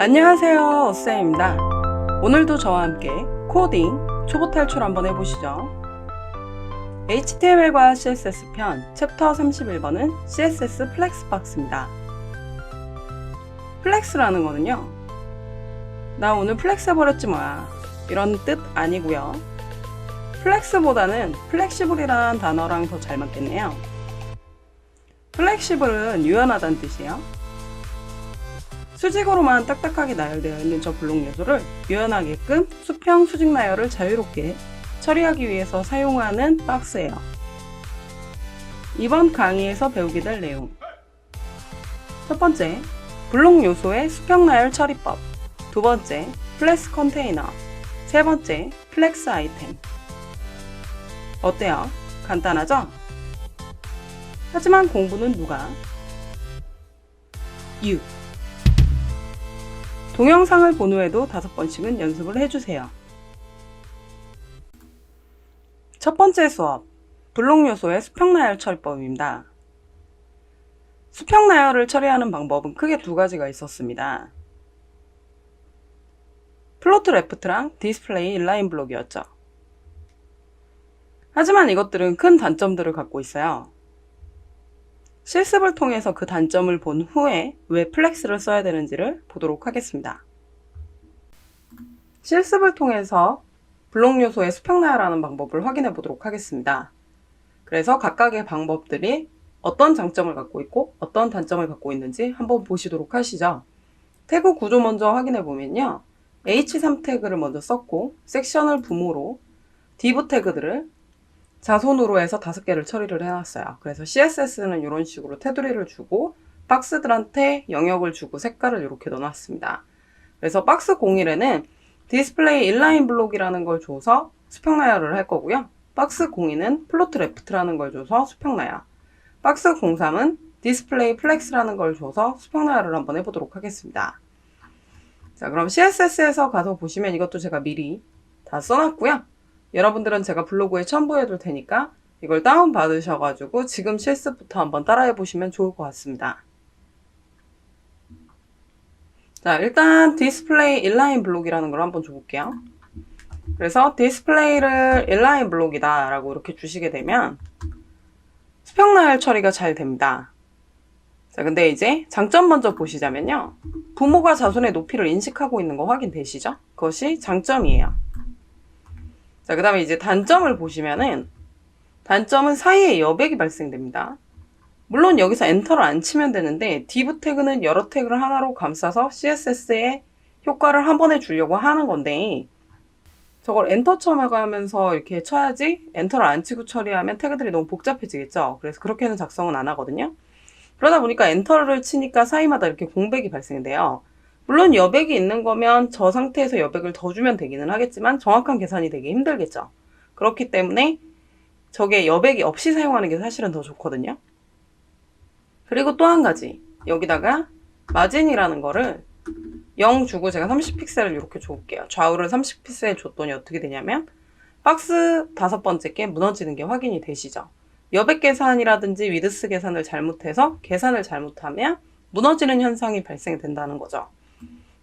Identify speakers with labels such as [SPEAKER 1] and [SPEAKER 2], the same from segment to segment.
[SPEAKER 1] 안녕하세요, 어쌤입니다. 오늘도 저와 함께 코딩 초보 탈출 한번 해보시죠. HTML과 CSS 편 챕터 31번은 CSS 플렉스 박스입니다. 플렉스라는 거는요, 나 오늘 플렉스 해버렸지 뭐야, 이런 뜻 아니고요. 플렉스보다는 플렉시블이라는 단어랑 더 잘 맞겠네요. 플렉시블은 유연하다는 뜻이에요. 수직으로만 딱딱하게 나열되어 있는 저 블록 요소를 유연하게끔 수평, 수직 나열을 자유롭게 처리하기 위해서 사용하는 박스예요. 이번 강의에서 배우게 될 내용. 첫 번째, 블록 요소의 수평 나열 처리법. 두 번째, 플렉스 컨테이너. 세 번째, 플렉스 아이템. 어때요? 간단하죠? 하지만 공부는 누가? You. 동영상을 본 후에도 5번씩은 연습을 해주세요. 첫 번째 수업, 블록 요소의 수평 나열 처리법입니다. 수평 나열을 처리하는 방법은 크게 두 가지가 있었습니다. 플로트 레프트랑 디스플레이 인라인 블록이었죠. 하지만 이것들은 큰 단점들을 갖고 있어요. 실습을 통해서 그 단점을 본 후에 왜 플렉스를 써야 되는지를 보도록 하겠습니다. 실습을 통해서 블록 요소의 수평 나열하는 방법을 확인해 보도록 하겠습니다. 그래서 각각의 방법들이 어떤 장점을 갖고 있고 어떤 단점을 갖고 있는지 한번 보시도록 하시죠. 태그 구조 먼저 확인해 보면요, H3 태그를 먼저 썼고 섹션을 붐으로 div 태그들을 자손으로 해서 5개를 처리를 해놨어요. 그래서 CSS는 이런 식으로 테두리를 주고 박스들한테 영역을 주고 색깔을 이렇게 넣어놨습니다. 그래서 박스 01에는 디스플레이 인라인 블록이라는 걸 줘서 수평 나열을 할 거고요. 박스 02는 플로트 레프트라는 걸 줘서 수평 나열. 박스 03은 디스플레이 플렉스라는 걸 줘서 수평 나열을 한번 해보도록 하겠습니다. 자, 그럼 CSS에서 가서 보시면 이것도 제가 미리 다 써놨고요. 여러분들은 제가 블로그에 첨부해 둘 테니까 이걸 다운 받으셔가지고 지금 실습부터 한번 따라해 보시면 좋을 것 같습니다. 자, 일단 디스플레이 인라인 블록이라는 걸 한번 줘볼게요. 그래서 디스플레이를 인라인 블록이다 라고 이렇게 주시게 되면 수평 나열 처리가 잘 됩니다. 자, 근데 이제 장점 먼저 보시자면요, 부모가 자손의 높이를 인식하고 있는 거 확인되시죠? 그것이 장점이에요. 자, 그 다음에 이제 단점을 보시면은, 단점은 사이에 여백이 발생됩니다. 물론 여기서 엔터를 안 치면 되는데 div 태그는 여러 태그를 하나로 감싸서 CSS의 효과를 한 번에 주려고 하는 건데, 저걸 엔터 쳐나가면서 이렇게 쳐야지 엔터를 안 치고 처리하면 태그들이 너무 복잡해지겠죠. 그래서 그렇게는 작성은 안 하거든요. 그러다 보니까 엔터를 치니까 사이마다 이렇게 공백이 발생돼요. 물론 여백이 있는 거면 저 상태에서 여백을 더 주면 되기는 하겠지만 정확한 계산이 되게 힘들겠죠. 그렇기 때문에 저게 여백이 없이 사용하는 게 사실은 더 좋거든요. 그리고 또 한 가지, 여기다가 마진이라는 거를 0 주고 제가 30픽셀을 이렇게 줘볼게요. 좌우를 30픽셀 줬더니 어떻게 되냐면 박스 5번째 게 무너지는 게 확인이 되시죠. 여백 계산이라든지 위드스 계산을 잘못해서 계산을 잘못하면 무너지는 현상이 발생된다는 거죠.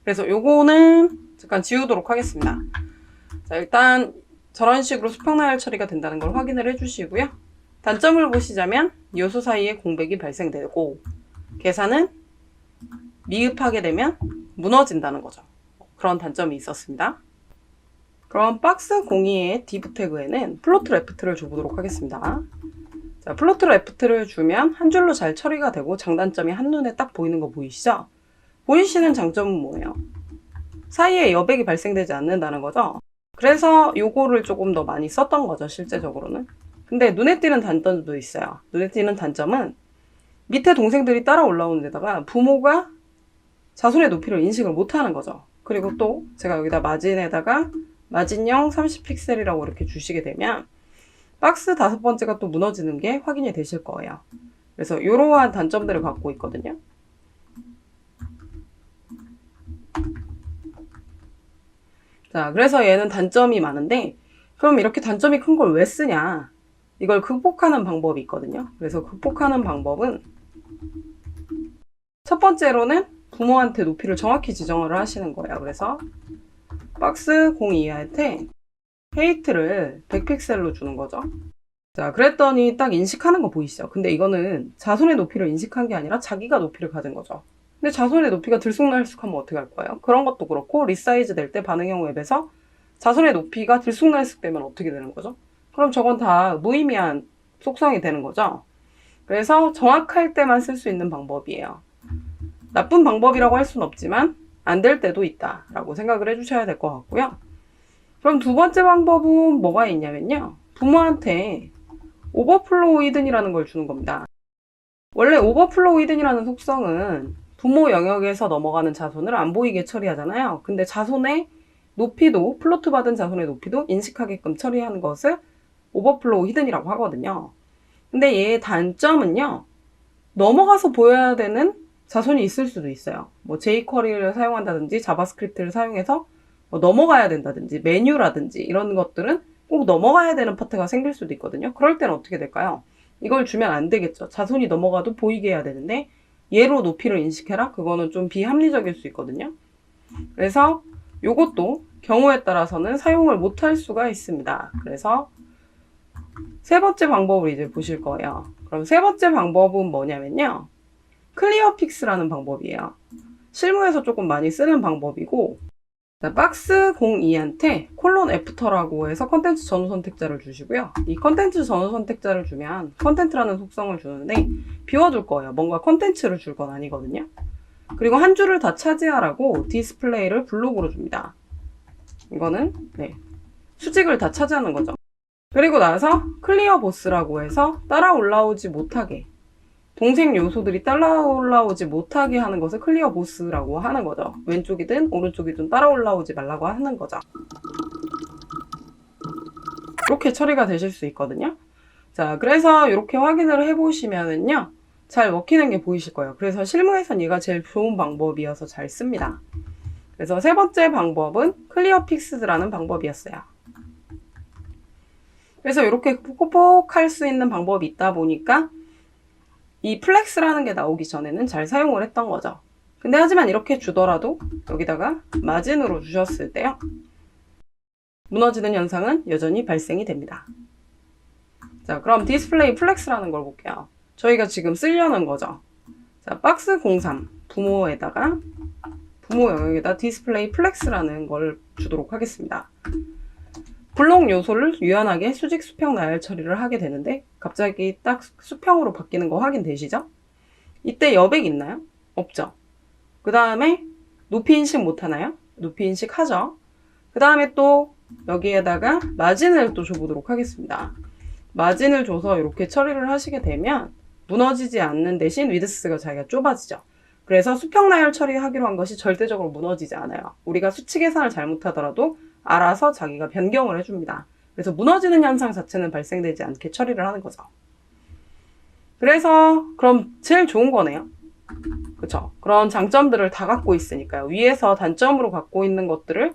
[SPEAKER 1] 그래서 요거는 잠깐 지우도록 하겠습니다. 자, 일단 저런 식으로 수평 나열 처리가 된다는 걸 확인을 해주시고요. 단점을 보시자면 요소 사이에 공백이 발생되고 계산은 미흡하게 되면 무너진다는 거죠. 그런 단점이 있었습니다. 그럼 박스 02의 div 태그에는 플로트 레프트를 줘보도록 하겠습니다. 자, 플로트 레프트를 주면 한 줄로 잘 처리가 되고 장단점이 한눈에 딱 보이는 거 보이시죠? 보이시는 장점은 뭐예요? 사이에 여백이 발생되지 않는다는 거죠. 그래서 요거를 조금 더 많이 썼던 거죠, 실제적으로는. 근데 눈에 띄는 단점도 있어요. 눈에 띄는 단점은 밑에 동생들이 따라 올라오는 데다가 부모가 자손의 높이를 인식을 못하는 거죠. 그리고 또 제가 여기다 마진에다가 마진형 30픽셀이라고 이렇게 주시게 되면 박스 5번째가 또 무너지는 게 확인이 되실 거예요. 그래서 이러한 단점들을 갖고 있거든요. 자, 그래서 얘는 단점이 많은데, 그럼 이렇게 단점이 큰 걸 왜 쓰냐? 이걸 극복하는 방법이 있거든요. 그래서 극복하는 방법은 첫 번째로는 부모한테 높이를 정확히 지정을 하시는 거예요. 그래서 박스 0 이하한테 헤이트를 100픽셀로 주는 거죠. 자, 그랬더니 딱 인식하는 거 보이시죠? 근데 이거는 자손의 높이를 인식한 게 아니라 자기가 높이를 가진 거죠. 근데 자손의 높이가 들쑥날쑥하면 어떻게 할 거예요? 그런 것도 그렇고 리사이즈 될 때 반응형 웹에서 자손의 높이가 들쑥날쑥되면 어떻게 되는 거죠? 그럼 저건 다 무의미한 속성이 되는 거죠. 그래서 정확할 때만 쓸 수 있는 방법이에요. 나쁜 방법이라고 할 수는 없지만 안 될 때도 있다라고 생각을 해주셔야 될 것 같고요. 그럼 두 번째 방법은 뭐가 있냐면요. 부모한테 오버플로우 히든이라는 걸 주는 겁니다. 원래 오버플로우 히든이라는 속성은 부모 영역에서 넘어가는 자손을 안 보이게 처리하잖아요. 근데 자손의 높이도, 플로트 받은 자손의 높이도 인식하게끔 처리하는 것을 오버플로우 히든이라고 하거든요. 근데 얘의 단점은요. 넘어가서 보여야 되는 자손이 있을 수도 있어요. 뭐 jQuery를 사용한다든지 자바스크립트를 사용해서 뭐 넘어가야 된다든지 메뉴라든지 이런 것들은 꼭 넘어가야 되는 파트가 생길 수도 있거든요. 그럴 때는 어떻게 될까요? 이걸 주면 안 되겠죠. 자손이 넘어가도 보이게 해야 되는데 얘로 높이를 인식해라? 그거는 좀 비합리적일 수 있거든요. 그래서 요것도 경우에 따라서는 사용을 못할 수가 있습니다. 그래서 세 번째 방법을 이제 보실 거예요. 그럼 세 번째 방법은 뭐냐면요. 클리어 픽스라는 방법이에요. 실무에서 조금 많이 쓰는 방법이고, 박스 02한테 콜론 애프터라고 해서 컨텐츠 전후 선택자를 주시고요. 이 컨텐츠 전후 선택자를 주면 컨텐츠라는 속성을 주는데 비워둘 거예요. 뭔가 컨텐츠를 줄 건 아니거든요. 그리고 한 줄을 다 차지하라고 디스플레이를 블록으로 줍니다. 이거는 수직을 다 차지하는 거죠. 그리고 나서 클리어 보스라고 해서 따라 올라오지 못하게, 동생 요소들이 따라 올라오지 못하게 하는 것을 클리어 보스라고 하는 거죠. 왼쪽이든 오른쪽이든 따라 올라오지 말라고 하는 거죠. 이렇게 처리가 되실 수 있거든요. 자, 그래서 이렇게 확인을 해보시면은요, 잘 먹히는 게 보이실 거예요. 그래서 실무에선 얘가 제일 좋은 방법이어서 잘 씁니다. 그래서 세 번째 방법은 클리어 픽스라는 방법이었어요. 그래서 이렇게 뽁뽁 할 수 있는 방법이 있다 보니까 이 플렉스라는 게 나오기 전에는 잘 사용을 했던 거죠. 근데 하지만 이렇게 주더라도 여기다가 마진으로 주셨을 때요. 무너지는 현상은 여전히 발생이 됩니다. 자, 그럼 디스플레이 플렉스라는 걸 볼게요. 저희가 지금 쓰려는 거죠. 자, 박스 03 부모에다가 부모 영역에다 디스플레이 플렉스라는 걸 주도록 하겠습니다. 블록 요소를 유연하게 수직 수평 나열 처리를 하게 되는데 갑자기 딱 수평으로 바뀌는 거 확인되시죠? 이때 여백 있나요? 없죠. 그 다음에 높이 인식 못하나요? 높이 인식 하죠. 그 다음에 또 여기에다가 마진을 또 줘보도록 하겠습니다. 마진을 줘서 이렇게 처리를 하시게 되면 무너지지 않는 대신 위드스가 자기가 좁아지죠. 그래서 수평 나열 처리하기로 한 것이 절대적으로 무너지지 않아요. 우리가 수치 계산을 잘못하더라도 알아서 자기가 변경을 해줍니다. 그래서 무너지는 현상 자체는 발생되지 않게 처리를 하는 거죠. 그래서 그럼 제일 좋은 거네요. 그쵸? 그런 장점들을 다 갖고 있으니까요. 위에서 단점으로 갖고 있는 것들을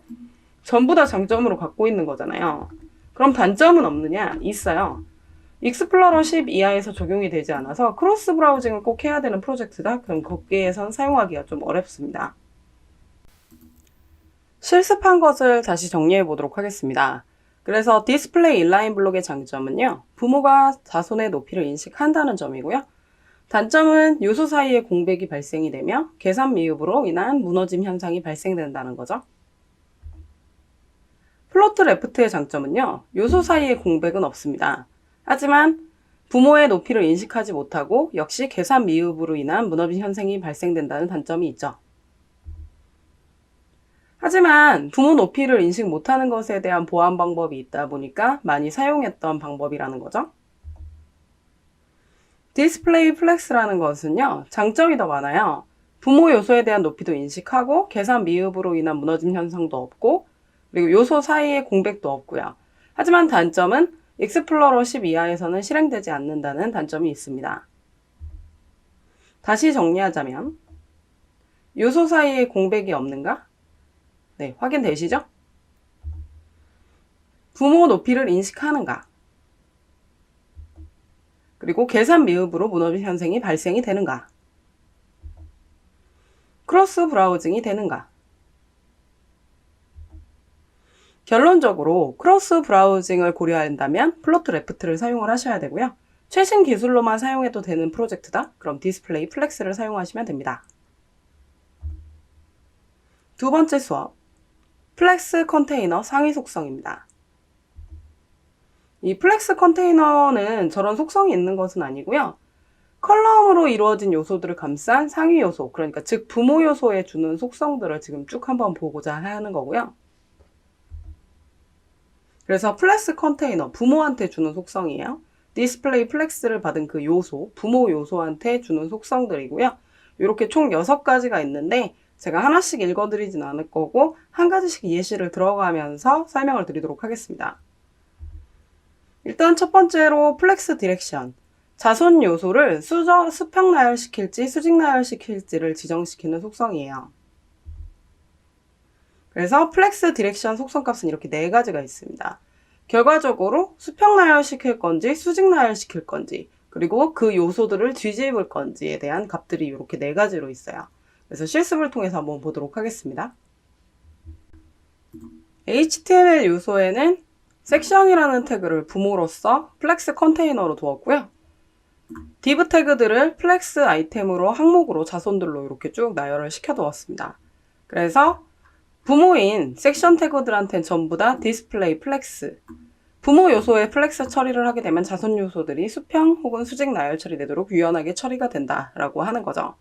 [SPEAKER 1] 전부 다 장점으로 갖고 있는 거잖아요. 그럼 단점은 없느냐? 있어요. 익스플로러 10 이하에서 적용이 되지 않아서 크로스 브라우징을 꼭 해야 되는 프로젝트다? 그럼 거기에선 사용하기가 좀 어렵습니다. 실습한 것을 다시 정리해 보도록 하겠습니다. 그래서 디스플레이 인라인 블록의 장점은요. 부모가 자손의 높이를 인식한다는 점이고요. 단점은 요소 사이에 공백이 발생이 되며 계산 미흡으로 인한 무너짐 현상이 발생된다는 거죠. 플로트 레프트의 장점은요. 요소 사이에 공백은 없습니다. 하지만 부모의 높이를 인식하지 못하고 역시 계산 미흡으로 인한 무너짐 현상이 발생된다는 단점이 있죠. 하지만 부모 높이를 인식 못하는 것에 대한 보안 방법이 있다 보니까 많이 사용했던 방법이라는 거죠. 디스플레이 플렉스라는 것은요. 장점이 더 많아요. 부모 요소에 대한 높이도 인식하고 계산 미흡으로 인한 무너짐 현상도 없고 그리고 요소 사이에 공백도 없고요. 하지만 단점은 익스플로러 10 이하에서는 실행되지 않는다는 단점이 있습니다. 다시 정리하자면 요소 사이에 공백이 없는가? 네, 확인되시죠? 부모 높이를 인식하는가? 그리고 계산 미흡으로 무너짐 현상이 발생이 되는가? 크로스 브라우징이 되는가? 결론적으로 크로스 브라우징을 고려한다면 플로트 레프트를 사용을 하셔야 되고요. 최신 기술로만 사용해도 되는 프로젝트다? 그럼 디스플레이 플렉스를 사용하시면 됩니다. 두 번째 수업, 플렉스 컨테이너 상위 속성입니다. 이 플렉스 컨테이너는 저런 속성이 있는 것은 아니고요. 컬럼으로 이루어진 요소들을 감싼 상위 요소, 그러니까 즉 부모 요소에 주는 속성들을 지금 쭉 한번 보고자 하는 거고요. 그래서 플렉스 컨테이너, 부모한테 주는 속성이에요. 디스플레이 플렉스를 받은 그 요소, 부모 요소한테 주는 속성들이고요. 이렇게 총 6가지가 있는데 제가 하나씩 읽어드리진 않을 거고 한 가지씩 예시를 들어가면서 설명을 드리도록 하겠습니다. 일단 첫 번째로 플렉스 디렉션, 자손 요소를 수평 나열시킬지 수직 나열시킬지를 지정시키는 속성이에요. 그래서 플렉스 디렉션 속성값은 이렇게 4가지가 있습니다. 결과적으로 수평 나열시킬 건지 수직 나열시킬 건지 그리고 그 요소들을 뒤집을 건지에 대한 값들이 이렇게 4가지로 있어요. 그래서 실습을 통해서 한번 보도록 하겠습니다. HTML 요소에는 섹션이라는 태그를 부모로서 플렉스 컨테이너로 두었고요. div 태그들을 플렉스 아이템으로 항목으로 자손들로 이렇게 쭉 나열을 시켜두었습니다. 그래서 부모인 섹션 태그들한테는 전부 다 디스플레이 플렉스, 부모 요소에 플렉스 처리를 하게 되면 자손 요소들이 수평 혹은 수직 나열 처리되도록 유연하게 처리가 된다라고 하는 거죠.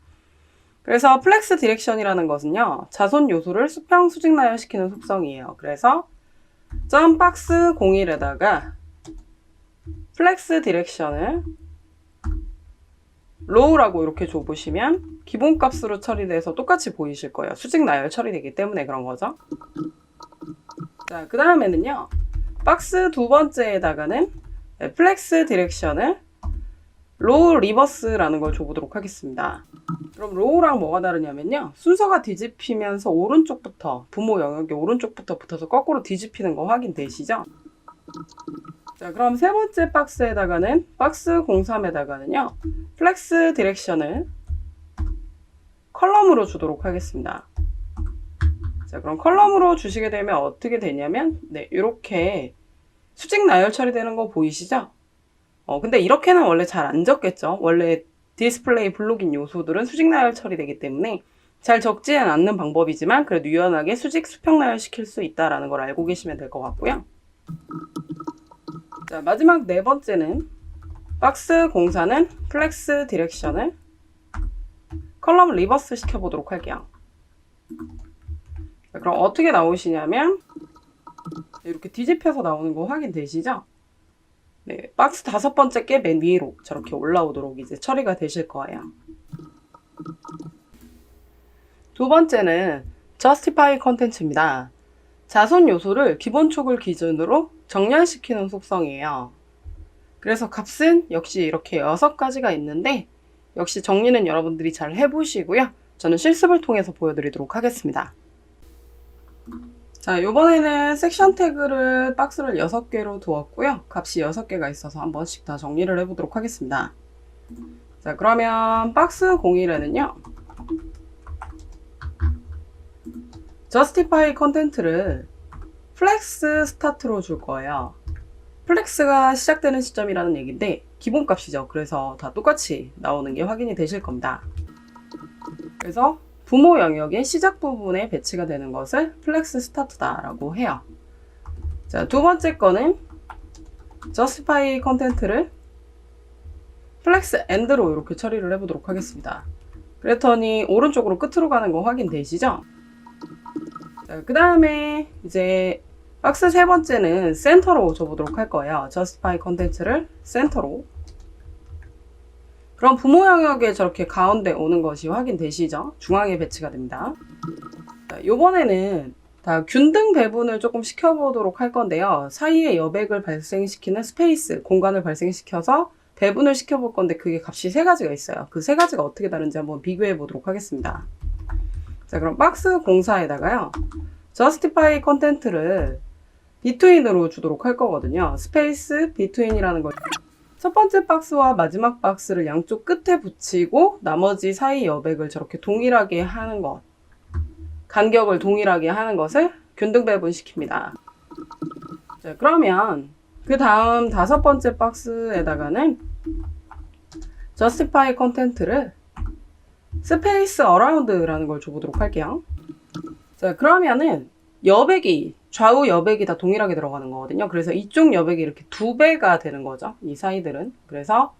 [SPEAKER 1] 그래서 플렉스 디렉션이라는 것은요, 자손 요소를 수평, 수직 나열시키는 속성이에요. 그래서 점박스 01에다가 플렉스 디렉션을 로우라고 이렇게 줘보시면 기본값으로 처리돼서 똑같이 보이실 거예요. 수직 나열 처리되기 때문에 그런 거죠. 자, 그 다음에는요, 박스 2번째에다가는 플렉스 디렉션을 로우 리버스라는 걸 줘보도록 하겠습니다. 그럼 로우랑 뭐가 다르냐면요, 순서가 뒤집히면서 오른쪽부터, 부모 영역의 오른쪽부터 붙어서 거꾸로 뒤집히는 거 확인되시죠? 자, 그럼 세 번째 박스에다가는 박스 03에다가는요 플렉스 디렉션을 컬럼으로 주도록 하겠습니다. 자, 그럼 컬럼으로 주시게 되면 어떻게 되냐면 이렇게 수직 나열 처리되는 거 보이시죠? 근데 이렇게는 원래 잘 안 적겠죠. 원래 디스플레이 블록인 요소들은 수직 나열 처리되기 때문에 잘 적지는 않는 방법이지만 그래도 유연하게 수직 수평 나열 시킬 수 있다는 걸 알고 계시면 될 것 같고요. 자, 마지막 4번째는 박스 04는 플렉스 디렉션을 컬럼 리버스 시켜보도록 할게요. 자, 그럼 어떻게 나오시냐면 이렇게 뒤집혀서 나오는 거 확인되시죠? 네, 박스 5번째 게 맨 위로 저렇게 올라오도록 이제 처리가 되실 거예요. 두 번째는 justify 컨텐츠입니다. 자손 요소를 기본 촉을 기준으로 정렬시키는 속성이에요. 그래서 값은 역시 이렇게 6가지가 있는데 역시 정리는 여러분들이 잘 해보시고요. 저는 실습을 통해서 보여드리도록 하겠습니다. 자, 이번에는 섹션 태그를 박스를 6개로 두었고요. 값이 6개가 있어서 한 번씩 다 정리를 해보도록 하겠습니다. 자, 그러면 박스 01에는요, justify 컨텐츠를 플렉스 스타트로 줄 거예요. 플렉스가 시작되는 시점이라는 얘기인데 기본값이죠. 그래서 다 똑같이 나오는 게 확인이 되실 겁니다. 그래서 부모 영역의 시작 부분에 배치가 되는 것을 플렉스 스타트다라고 해요. 자, 두 번째 거는 justify 컨텐츠를 플렉스 엔드로 이렇게 처리를 해보도록 하겠습니다. 그랬더니 오른쪽으로 끝으로 가는 거 확인되시죠? 자, 그 다음에 이제 박스 3번째는 센터로 줘보도록 할 거예요. justify 컨텐츠를 센터로. 그럼 부모 영역에 저렇게 가운데 오는 것이 확인되시죠? 중앙에 배치가 됩니다. 자, 이번에는 다 균등 배분을 조금 시켜보도록 할 건데요. 사이에 여백을 발생시키는 스페이스, 공간을 발생시켜서 배분을 시켜볼 건데 그게 값이 3가지가 있어요. 그 3가지가 어떻게 다른지 한번 비교해 보도록 하겠습니다. 자, 그럼 박스 04에다가요. justify 컨텐츠를 between으로 주도록 할 거거든요. 스페이스 between이라는 걸. 첫 번째 박스와 마지막 박스를 양쪽 끝에 붙이고 나머지 사이 여백을 저렇게 동일하게 하는 것, 간격을 동일하게 하는 것을 균등 배분시킵니다. 자, 그러면 그 다음 다섯 번째 박스에다가는 justify content를 space around라는 걸 줘보도록 할게요. 자, 그러면은 여백이, 좌우 여백이 다 동일하게 들어가는 거거든요. 그래서 이쪽 여백이 이렇게 2배가 되는 거죠. 이 사이들은. 그래서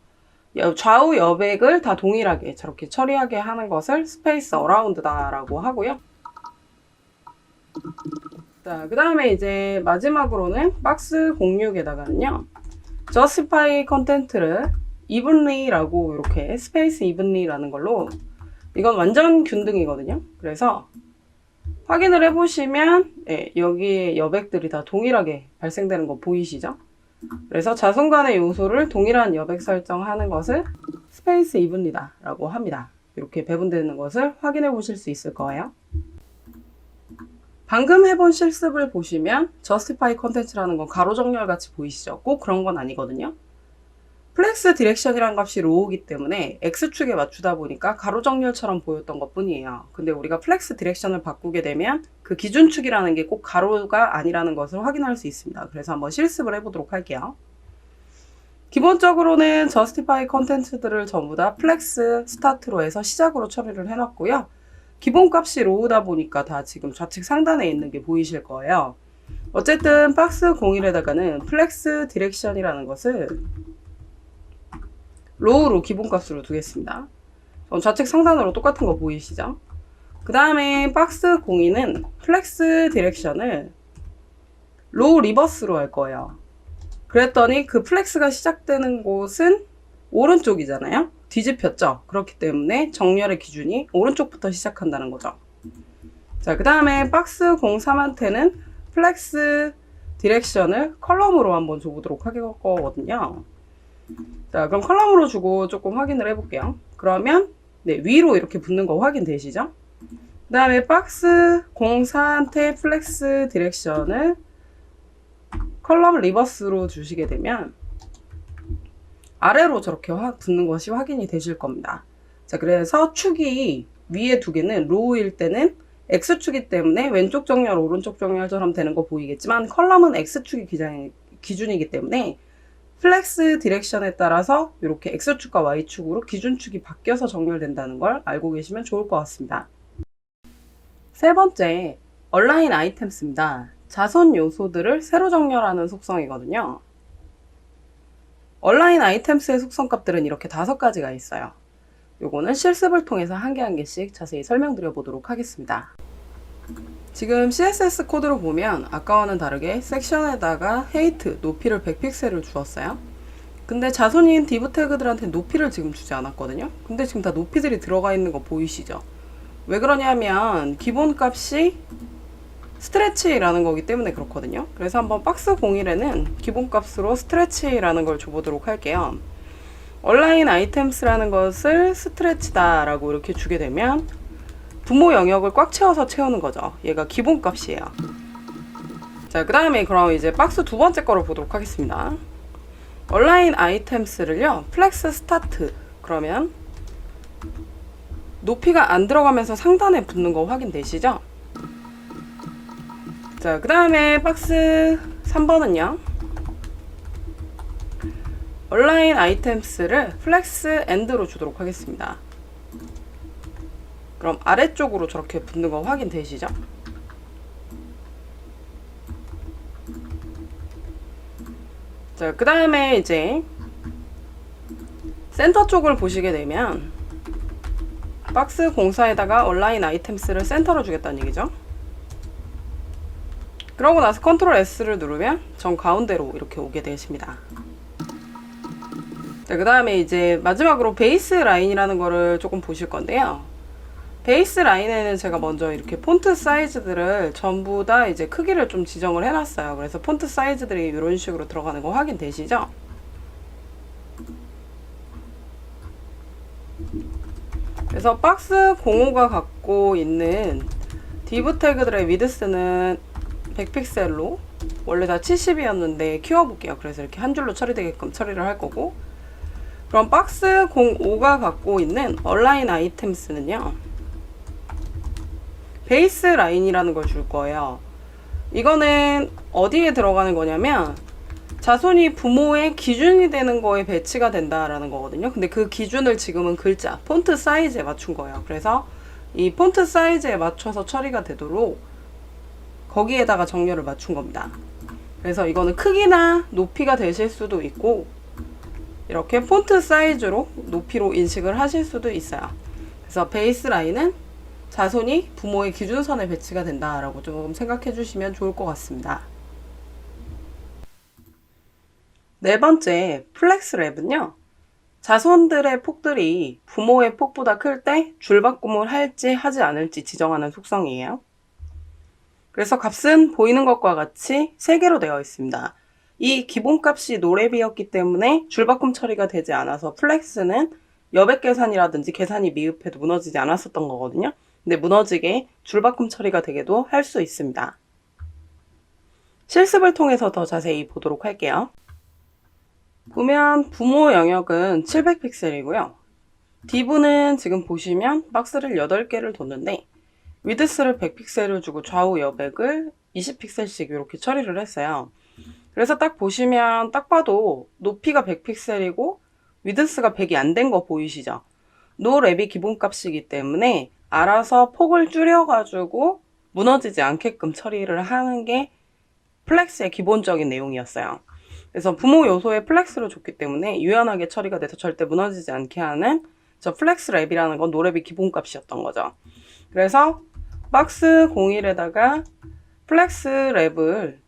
[SPEAKER 1] 좌우 여백을 다 동일하게 저렇게 처리하게 하는 것을 space around다라고 하고요. 자, 그 다음에 이제 마지막으로는 박스 06에다가는요, justify content를 evenly라고 이렇게 space evenly라는 걸로, 이건 완전 균등이거든요. 그래서 확인을 해보시면 여기에 여백들이 다 동일하게 발생되는 거 보이시죠? 그래서 자손 간의 요소를 동일한 여백 설정하는 것을 space evenly다 라고 합니다. 이렇게 배분되는 것을 확인해 보실 수 있을 거예요. 방금 해본 실습을 보시면 justify content라는 건 가로 정렬 같이 보이시죠? 꼭 그런 건 아니거든요. 플렉스 디렉션이라는 값이 로우이기 때문에 X축에 맞추다 보니까 가로 정렬처럼 보였던 것 뿐이에요. 근데 우리가 플렉스 디렉션을 바꾸게 되면 그 기준축이라는 게 꼭 가로가 아니라는 것을 확인할 수 있습니다. 그래서 한번 실습을 해보도록 할게요. 기본적으로는 justify content들을 전부 다 플렉스 스타트로 해서 시작으로 처리를 해놨고요. 기본값이 로우다 보니까 다 지금 좌측 상단에 있는 게 보이실 거예요. 어쨌든 박스 01에다가는 플렉스 디렉션이라는 것을 로우로 기본값으로 두겠습니다. 좌측 상단으로 똑같은 거 보이시죠? 그 다음에 박스 02는 플렉스 디렉션을 로우 리버스로 할 거예요. 그랬더니 그 플렉스가 시작되는 곳은 오른쪽이잖아요. 뒤집혔죠. 그렇기 때문에 정렬의 기준이 오른쪽부터 시작한다는 거죠. 자, 그 다음에 박스 03한테는 플렉스 디렉션을 컬럼으로 한번 줘보도록 할 거거든요. 자, 그럼 컬럼으로 주고 조금 확인을 해볼게요. 그러면 위로 이렇게 붙는 거 확인되시죠? 그 다음에 박스 04한테 플렉스 디렉션을 컬럼 리버스로 주시게 되면 아래로 저렇게 붙는 것이 확인이 되실 겁니다. 자, 그래서 축이 위에 두 개는 로우일 때는 X축이기 때문에 왼쪽 정렬, 오른쪽 정렬처럼 되는 거 보이겠지만 컬럼은 X축이 기준이기 때문에 플렉스 디렉션에 따라서 이렇게 X축과 Y축으로 기준축이 바뀌어서 정렬된다는 걸 알고 계시면 좋을 것 같습니다. 세 번째, 얼라인 아이템스입니다. 자손 요소들을 세로 정렬하는 속성이거든요. 얼라인 아이템스의 속성값들은 이렇게 5가지가 있어요. 요거는 실습을 통해서 한 개 한 개씩 자세히 설명드려 보도록 하겠습니다. 지금 CSS 코드로 보면 아까와는 다르게 섹션에다가 헤이트, 높이를 100픽셀을 주었어요. 근데 자손인 div 태그들한테 높이를 지금 주지 않았거든요. 근데 지금 다 높이들이 들어가 있는 거 보이시죠? 왜 그러냐면 기본값이 스트레치라는 거기 때문에 그렇거든요. 그래서 한번 박스 01에는 기본값으로 스트레치라는 걸 줘보도록 할게요. 얼라인 아이템스라는 것을 스트레치다 라고 이렇게 주게 되면 분모 영역을 꽉 채워서 채우는 거죠. 얘가 기본값이에요. 자, 그 다음에 그럼 이제 박스 두 번째 거를 보도록 하겠습니다. 얼라인 아이템스를요, 플렉스 스타트. 그러면 높이가 안 들어가면서 상단에 붙는 거 확인되시죠? 자, 그 다음에 박스 3번은요, 얼라인 아이템스를 플렉스 엔드로 주도록 하겠습니다. 그럼 아래쪽으로 저렇게 붙는 거 확인되시죠? 자, 그 다음에 이제 센터 쪽을 보시게 되면 박스 04에다가 얼라인 아이템스를 센터로 주겠다는 얘기죠. 그러고 나서 컨트롤 S를 누르면 정 가운데로 이렇게 오게 되십니다. 자, 그 다음에 이제 마지막으로 베이스 라인이라는 거를 조금 보실 건데요. 베이스 라인에는 제가 먼저 이렇게 폰트 사이즈들을 전부 다 이제 크기를 좀 지정을 해놨어요. 그래서 폰트 사이즈들이 이런 식으로 들어가는 거 확인되시죠? 그래서 박스 05가 갖고 있는 div 태그들의 위드스는 100픽셀로 원래 다 70이었는데 키워볼게요. 그래서 이렇게 한 줄로 처리되게끔 처리를 할 거고, 그럼 박스 05가 갖고 있는 얼라인 아이템스는요, 베이스 라인이라는 걸 줄 거예요. 이거는 어디에 들어가는 거냐면 자손이 부모의 기준이 되는 거에 배치가 된다라는 거거든요. 근데 그 기준을 지금은 글자, 폰트 사이즈에 맞춘 거예요. 그래서 이 폰트 사이즈에 맞춰서 처리가 되도록 거기에다가 정렬을 맞춘 겁니다. 그래서 이거는 크기나 높이가 되실 수도 있고 이렇게 폰트 사이즈로 높이로 인식을 하실 수도 있어요. 그래서 베이스 라인은 자손이 부모의 기준선에 배치가 된다라고 좀 생각해 주시면 좋을 것 같습니다. 네 번째, 플렉스 랩은요, 자손들의 폭들이 부모의 폭보다 클 때 줄바꿈을 할지 하지 않을지 지정하는 속성이에요. 그래서 값은 보이는 것과 같이 3개로 되어 있습니다. 이 기본값이 노랩이었기 때문에 줄바꿈 처리가 되지 않아서 플렉스는 여백 계산이라든지 계산이 미흡해도 무너지지 않았었던 거거든요. 근데 무너지게 줄바꿈 처리가 되게도 할 수 있습니다. 실습을 통해서 더 자세히 보도록 할게요. 보면 부모 영역은 700픽셀이고요. 디브는 지금 보시면 박스를 8개를 뒀는데 위드스를 100픽셀을 주고 좌우 여백을 20픽셀씩 이렇게 처리를 했어요. 그래서 딱 보시면 딱 봐도 높이가 100픽셀이고 위드스가 100이 안 된 거 보이시죠? 노랩이 기본값이기 때문에 알아서 폭을 줄여가지고 무너지지 않게끔 처리를 하는 게 플렉스의 기본적인 내용이었어요. 그래서 부모 요소에 플렉스를 줬기 때문에 유연하게 처리가 돼서 절대 무너지지 않게 하는 저 플렉스 랩이라는 건 노랩이 기본값이었던 거죠. 그래서 박스 01에다가 플렉스 랩을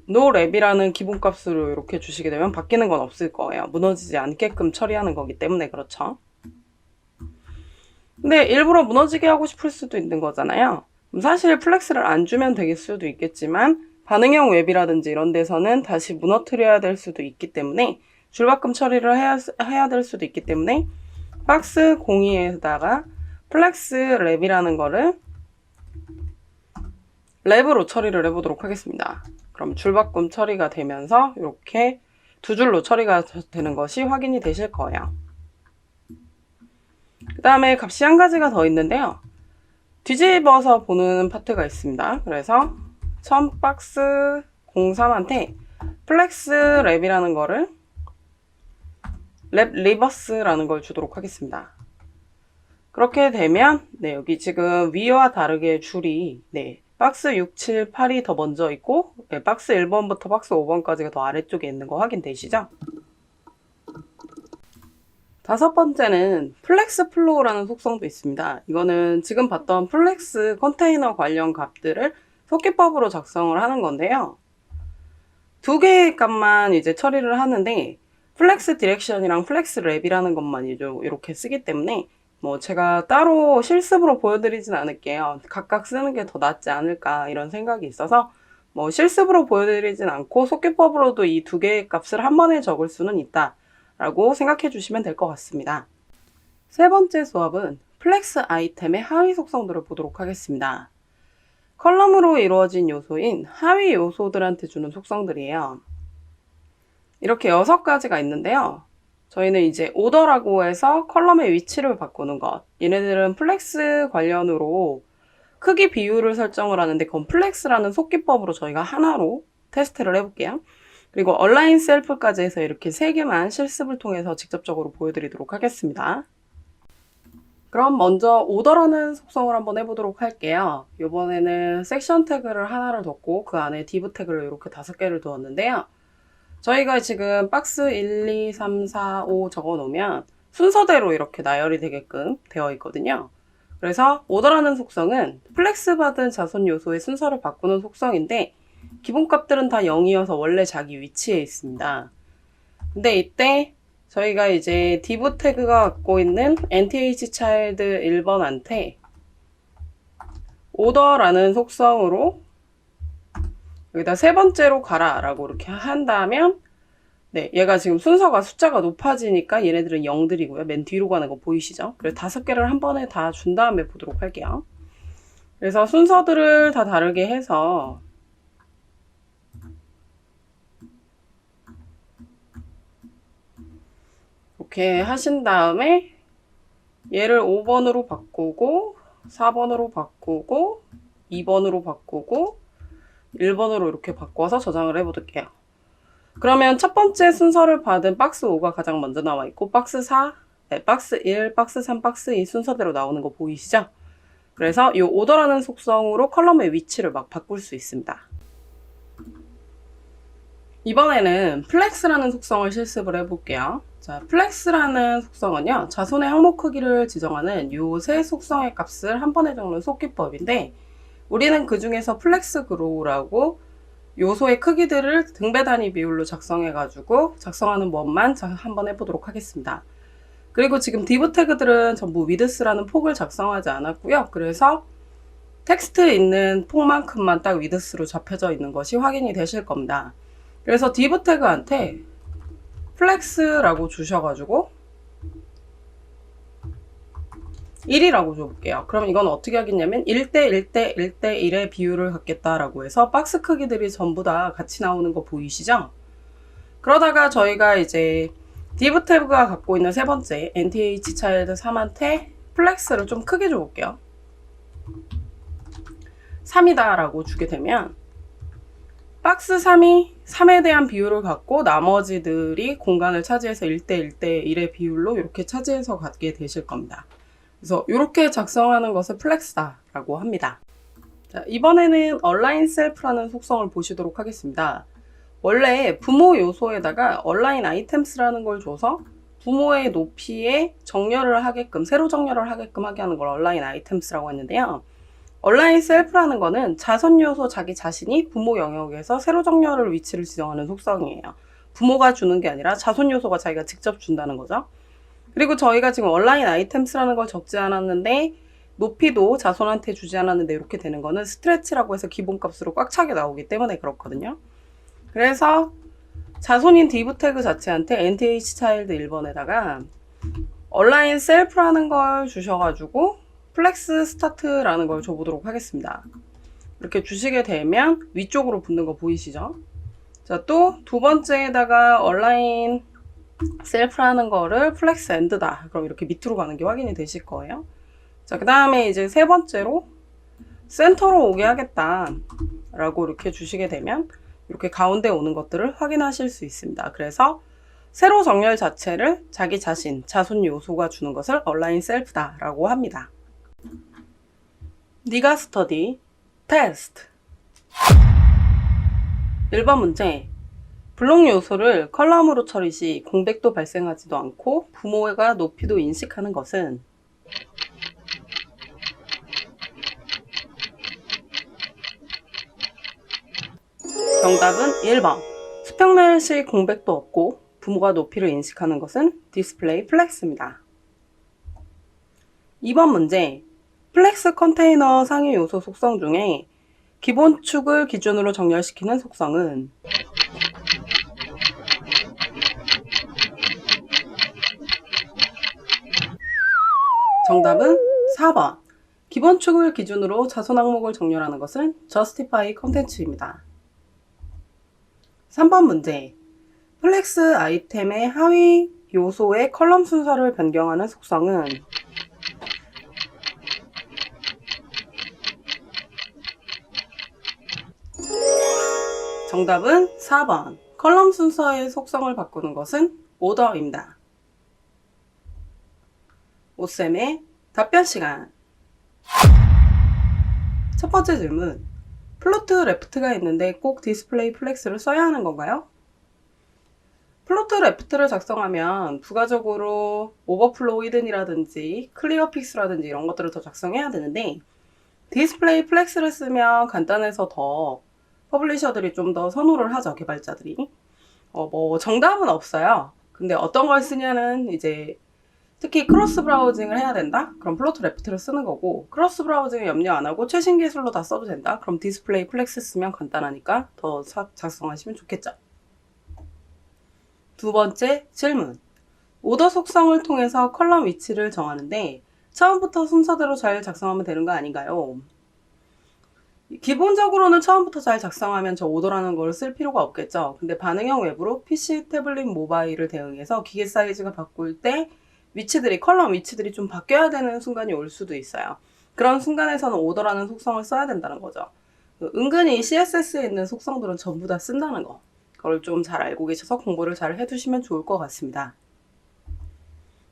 [SPEAKER 1] 노랩이라는 기본값으로 이렇게 주시게 되면 바뀌는 건 없을 거예요. 무너지지 않게끔 처리하는 거기 때문에 그렇죠. 근데 일부러 무너지게 하고 싶을 수도 있는 거잖아요. 사실 플렉스를 안 주면 되길 수도 있겠지만 반응형 웹이라든지 이런 데서는 다시 무너뜨려야 될 수도 있기 때문에 줄바꿈 처리를 해야 될 수도 있기 때문에 박스 02에다가 플렉스 랩이라는 거를 랩으로 처리를 해보도록 하겠습니다. 그럼 줄바꿈 처리가 되면서 이렇게 두 줄로 처리가 되는 것이 확인이 되실 거예요. 그 다음에 값이 한 가지가 더 있는데요. 뒤집어서 보는 파트가 있습니다. 그래서 처음 박스 03한테 플렉스 랩이라는 거를 랩 리버스라는 걸 주도록 하겠습니다. 그렇게 되면 네, 여기 지금 위와 다르게 줄이 박스 6, 7, 8이 더 먼저 있고 박스 1번부터 박스 5번까지가 더 아래쪽에 있는 거 확인되시죠? 다섯 번째는 플렉스 플로우라는 속성도 있습니다. 이거는 지금 봤던 플렉스 컨테이너 관련 값들을 속기법으로 작성을 하는 건데요. 두 개의 값만 이제 처리를 하는데 플렉스 디렉션이랑 플렉스 랩이라는 것만 이제 이렇게 쓰기 때문에 뭐 제가 따로 실습으로 보여드리진 않을게요. 각각 쓰는 게 더 낫지 않을까 이런 생각이 있어서 뭐 실습으로 보여드리진 않고 속기법으로도 이 두 개의 값을 한 번에 적을 수는 있다 라고 생각해 주시면 될 것 같습니다. 세 번째 수업은 플렉스 아이템의 하위 속성들을 보도록 하겠습니다. 컬럼으로 이루어진 요소인 하위 요소들한테 주는 속성들이에요. 이렇게 6가지가 있는데요. 저희는 이제 오더라고 해서 컬럼의 위치를 바꾸는 것. 얘네들은 플렉스 관련으로 크기 비율을 설정을 하는데 그건 플렉스라는 속기법으로 저희가 하나로 테스트를 해볼게요. 그리고 얼라인 셀프까지 해서 이렇게 3개만 실습을 통해서 직접적으로 보여드리도록 하겠습니다. 그럼 먼저 오더라는 속성을 한번 해보도록 할게요. 이번에는 섹션 태그를 하나를 뒀고 그 안에 div 태그를 이렇게 5개를 두었는데요. 저희가 지금 박스 1, 2, 3, 4, 5 적어 놓으면 순서대로 이렇게 나열이 되게끔 되어 있거든요. 그래서 오더라는 속성은 플렉스 받은 자손 요소의 순서를 바꾸는 속성인데 기본값들은 다 0이어서 원래 자기 위치에 있습니다. 근데 이때 저희가 이제 div 태그가 갖고 있는 nth-child 1번한테 order라는 속성으로 여기다 3번째로 가라 라고 이렇게 한다면 얘가 지금 순서가 숫자가 높아지니까 얘네들은 0들이고요. 맨 뒤로 가는 거 보이시죠? 그래서 5개를 한 번에 다 준 다음에 보도록 할게요. 그래서 순서들을 다 다르게 해서 이렇게 하신 다음에 얘를 5번으로 바꾸고 4번으로 바꾸고 2번으로 바꾸고 1번으로 이렇게 바꿔서 저장을 해볼게요. 그러면 첫 번째 순서를 받은 박스 5가 가장 먼저 나와 있고 박스 4, 박스 1, 박스 3, 박스 2 순서대로 나오는 거 보이시죠? 그래서 이 오더라는 속성으로 컬럼의 위치를 막 바꿀 수 있습니다. 이번에는 플렉스라는 속성을 실습을 해볼게요. 자, 플렉스라는 속성은요, 자손의 항목 크기를 지정하는 요 세 속성의 값을 한 번에 적는 속기법인데, 우리는 그 중에서 플렉스 그로우라고 요소의 크기들을 등배 단위 비율로 작성해가지고 작성하는 법만 한번 해보도록 하겠습니다. 그리고 지금 div 태그들은 전부 width라는 폭을 작성하지 않았고요. 그래서 텍스트 있는 폭만큼만 딱 width로 잡혀져 있는 것이 확인이 되실 겁니다. 그래서 div 태그한테 플렉스라고 주셔가지고 1이라고 줘볼게요. 그럼 이건 어떻게 하겠냐면 1대 1대 1대 1의 비율을 갖겠다라고 해서 박스 크기들이 전부 다 같이 나오는 거 보이시죠? 그러다가 저희가 이제 div 태그가 갖고 있는 세 번째 nth child 3한테 플렉스를 좀 크게 줘볼게요. 3이다 라고 주게 되면 박스 3이 3에 대한 비율을 갖고 나머지들이 공간을 차지해서 1대 1대 1의 비율로 이렇게 차지해서 갖게 되실 겁니다. 그래서 이렇게 작성하는 것을 플렉스다라고 합니다. 자, 이번에는 align self라는 속성을 보시도록 하겠습니다. 원래 부모 요소에다가 align items라는 걸 줘서 부모의 높이에 정렬을 하게끔, 세로 정렬을 하게끔 하게 하는 걸 align items라고 했는데요. align self라는 거는 자선 요소 자기 자신이 부모 영역에서 세로 정렬을 위치를 지정하는 속성이에요. 부모가 주는 게 아니라 자손 요소가 자기가 직접 준다는 거죠. 그리고 저희가 지금 align items라는 걸 적지 않았는데 높이도 자손한테 주지 않았는데 이렇게 되는 거는 스트레치라고 해서 기본값으로 꽉 차게 나오기 때문에 그렇거든요. 그래서 자손인 div 태그 자체한테 nth child 1번에다가 align self라는 걸 주셔가지고 플렉스 스타트라는 걸 줘보도록 하겠습니다. 이렇게 주시게 되면 위쪽으로 붙는 거 보이시죠? 자, 또 두 번째에다가 align self라는 거를 플렉스 end다. 그럼 이렇게 밑으로 가는 게 확인이 되실 거예요. 자, 그 다음에 이제 세 번째로 센터로 오게 하겠다 라고 이렇게 주시게 되면 이렇게 가운데 오는 것들을 확인하실 수 있습니다. 그래서 세로 정렬 자체를 자기 자신, 자손 요소가 주는 것을 align self다 라고 합니다. 네가 스터디 테스트 1번 문제, 블록 요소를 컬럼으로 처리 시 공백도 발생하지도 않고 부모가 높이도 인식하는 것은? 정답은 1번. 수평날 시 공백도 없고 부모가 높이를 인식하는 것은 디스플레이 플렉스입니다. 2번 문제, 플렉스 컨테이너 상위 요소 속성 중에 기본 축을 기준으로 정렬시키는 속성은? 정답은 4번. 기본 축을 기준으로 자손 항목을 정렬하는 것은 justify 컨텐츠입니다. 3번 문제, 플렉스 아이템의 하위 요소의 컬럼 순서를 변경하는 속성은? 정답은 4번. 컬럼 순서의 속성을 바꾸는 것은 오더입니다. 5쌤의 답변 시간. 첫 번째 질문. 플로트 레프트가 있는데 꼭 디스플레이 플렉스를 써야 하는 건가요? 플로트 레프트를 작성하면 부가적으로 오버플로우 히든이라든지 클리어 픽스라든지 이런 것들을 더 작성해야 되는데 디스플레이 플렉스를 쓰면 간단해서 더 퍼블리셔들이 좀 더 선호를 하죠, 개발자들이. 뭐 정답은 없어요. 근데 어떤 걸 쓰냐는 이제 특히 크로스 브라우징을 해야 된다? 그럼 플로트 레프트를 쓰는 거고, 크로스 브라우징을 염려 안 하고 최신 기술로 다 써도 된다? 그럼 디스플레이 플렉스 쓰면 간단하니까 더 작성하시면 좋겠죠. 두 번째 질문. 오더 속성을 통해서 컬럼 위치를 정하는데 처음부터 순서대로 잘 작성하면 되는 거 아닌가요? 기본적으로는 처음부터 잘 작성하면 저 오더라는 걸 쓸 필요가 없겠죠. 근데 반응형 웹으로 PC, 태블릿, 모바일을 대응해서 기계 사이즈가 바꿀 때 위치들이, 컬럼 위치들이 좀 바뀌어야 되는 순간이 올 수도 있어요. 그런 순간에서는 오더라는 속성을 써야 된다는 거죠. 은근히 CSS에 있는 속성들은 전부 다 쓴다는 거. 그걸 좀 잘 알고 계셔서 공부를 잘 해두시면 좋을 것 같습니다.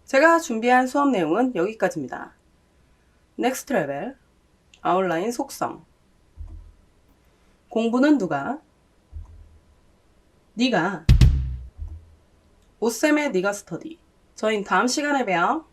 [SPEAKER 1] 제가 준비한 수업 내용은 여기까지입니다. 넥스트 레벨, 아웃라인 속성. 공부는 누가? 네가. 오쌤의 네가 스터디. 저희는 다음 시간에 봬요.